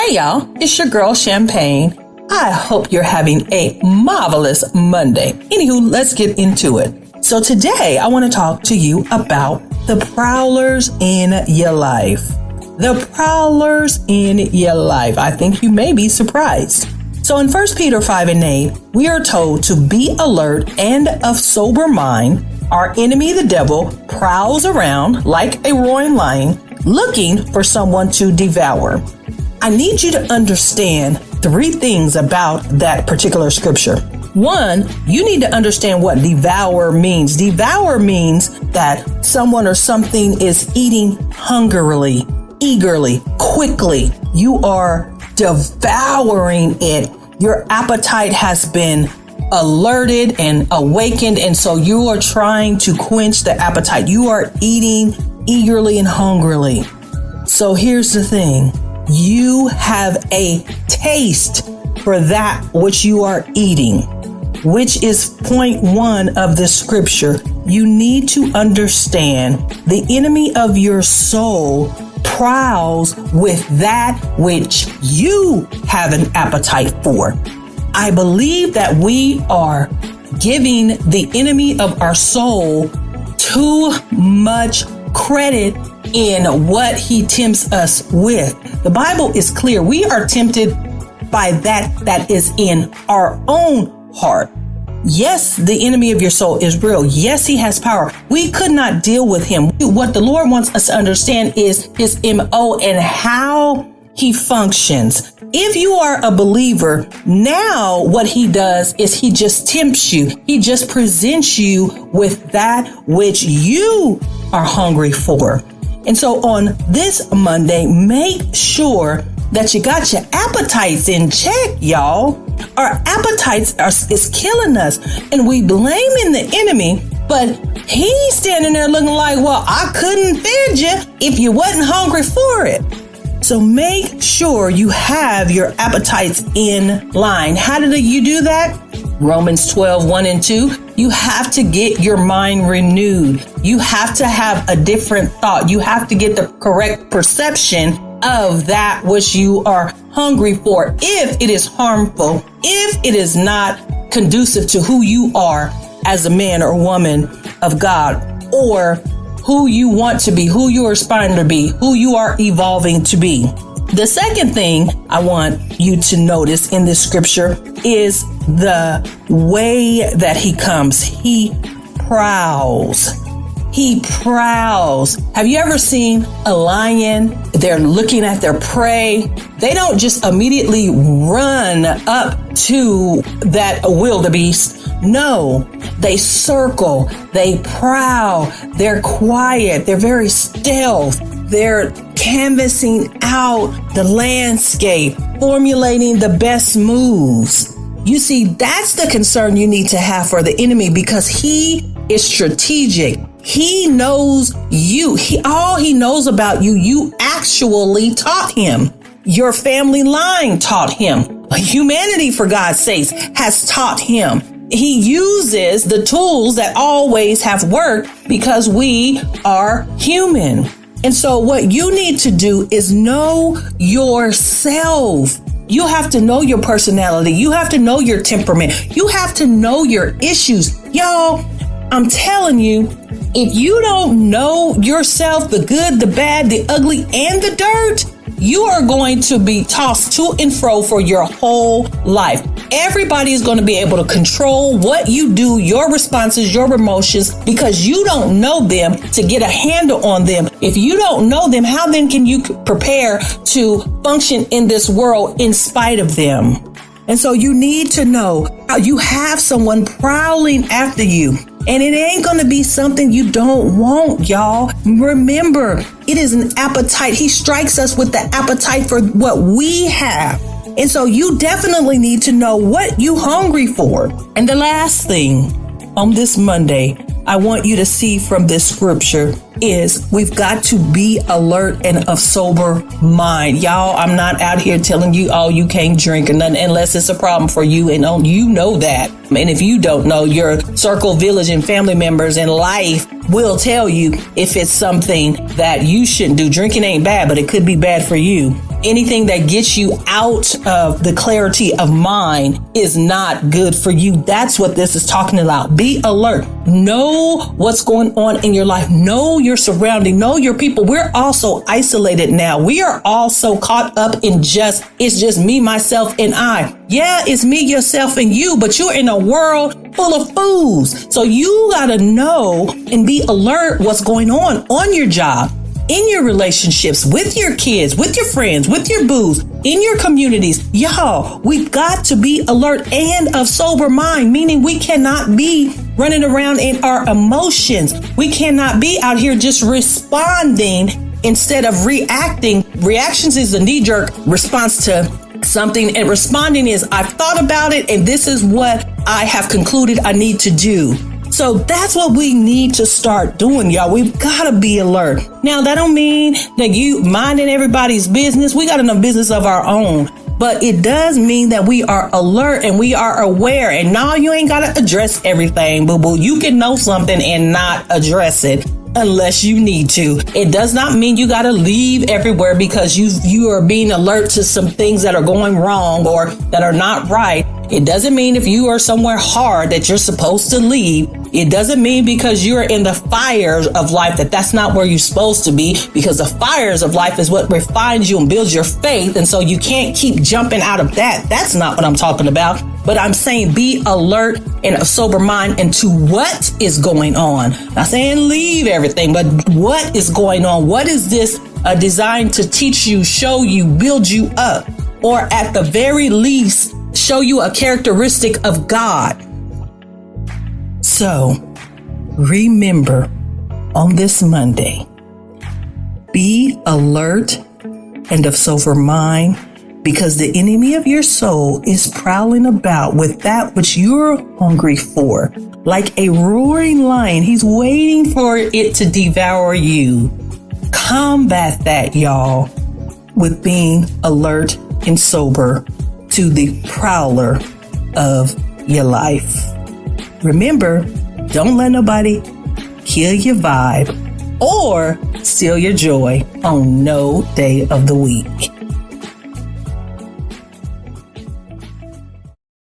Hey y'all, it's your girl Shampayne. I hope you're having a marvelous Monday. Anywho, let's get into it. So today I want to talk to you about the prowlers in your life. The prowlers in your life. I think you may be surprised. So in 1 Peter 5:8, we are told to be alert and of sober mind. Our enemy, the devil, prowls around like a roaring lion, looking for someone to devour. I need you to understand 3 things about that particular scripture. 1, you need to understand what devour means. Devour means that someone or something is eating hungrily, eagerly, quickly. You are devouring it. Your appetite has been alerted and awakened, and so you are trying to quench the appetite. You are eating eagerly and hungrily. So here's the thing. You have a taste for that which you are eating, which is point 1 of the scripture. You need to understand the enemy of your soul prowls with that which you have an appetite for. I believe that we are giving the enemy of our soul too much credit in what he tempts us with. The Bible is clear. We are tempted by that is in our own heart. Yes, the enemy of your soul is real. Yes, he has power. We could not deal with him. What the Lord wants us to understand is his MO and how he functions. If you are a believer, now what he does is he just tempts you. He just presents you with that which you are hungry for. And so on this Monday, make sure that you got your appetites in check, y'all. Our appetites is killing us, and we blaming the enemy, but he's standing there looking like, well, I couldn't feed you if you wasn't hungry for it. So make sure you have your appetites in line. How did you do that? Romans 12:1-2. You have to get your mind renewed. You have to have a different thought. You have to get the correct perception of that which you are hungry for. If it is harmful, if it is not conducive to who you are as a man or woman of God, or who you want to be, who you are aspiring to be, who you are evolving to be. The second thing I want you to notice in this scripture is the way that he comes. He prowls. He prowls. Have you ever seen a lion? They're looking at their prey. They don't just immediately run up to that wildebeest. No, they circle, they prowl, they're quiet, they're very stealth. They're canvassing out the landscape, formulating the best moves. You see, that's the concern you need to have for the enemy, because he is strategic. He knows you. All he knows about you, you actually taught him. Your family line taught him. Humanity, for God's sakes, has taught him. He uses the tools that always have worked because we are human. And so what you need to do is know yourself. You have to know your personality. You have to know your temperament. You have to know your issues. Y'all, I'm telling you, if you don't know yourself, the good, the bad, the ugly, and the dirt, you are going to be tossed to and fro for your whole life. Everybody is going to be able to control what you do, your responses, your emotions, because you don't know them to get a handle on them. If you don't know them, how then can you prepare to function in this world in spite of them? And so you need to know how you have someone prowling after you. And it ain't going to be something you don't want, y'all. Remember, it is an appetite. He strikes us with the appetite for what we have. And so you definitely need to know what you're hungry for. And the last thing on this Monday, I want you to see from this scripture is we've got to be alert and of sober mind. Y'all, I'm not out here telling you, oh, you can't drink or nothing unless it's a problem for you. And you know that. And if you don't know, your circle, village, and family members in life will tell you if it's something that you shouldn't do. Drinking ain't bad, but it could be bad for you. Anything that gets you out of the clarity of mind is not good for you. That's what this is talking about. Be alert. Know what's going on in your life. Know your surrounding. Know your people. We're all so isolated now. We are all so caught up in it's just me, myself, and I. Yeah, it's me, yourself, and you, but you're in a world full of fools. So you gotta know and be alert what's going on your job, in your relationships, with your kids, with your friends, with your boos, in your communities. Y'all, we've got to be alert and of sober mind, meaning we cannot be running around in our emotions. We cannot be out here just responding instead of reacting. Reactions is a knee-jerk response to something, and responding is, I've thought about it and this is what I have concluded I need to do. So that's what we need to start doing, y'all. We've got to be alert. Now, that don't mean that you minding everybody's business. We got to know business of our own. But it does mean that we are alert and we are aware. And no, you ain't got to address everything, boo-boo. You can know something and not address it unless you need to. It does not mean you got to leave everywhere because you are being alert to some things that are going wrong or that are not right. It doesn't mean if you are somewhere hard that you're supposed to leave. It doesn't mean because you're in the fires of life that's not where you're supposed to be, because the fires of life is what refines you and builds your faith. And so you can't keep jumping out of that. That's not what I'm talking about. But I'm saying be alert and of sober mind into what is going on. Not saying leave everything, but what is going on? What is this designed to teach you, show you, build you up, or at the very least, show you a characteristic of God? So remember on this Monday, be alert and of sober mind, because the enemy of your soul is prowling about with that which you're hungry for. Like a roaring lion, he's waiting for it to devour you. Combat that, y'all, with being alert and sober to the prowler of your life. Remember, don't let nobody kill your vibe or steal your joy on no day of the week.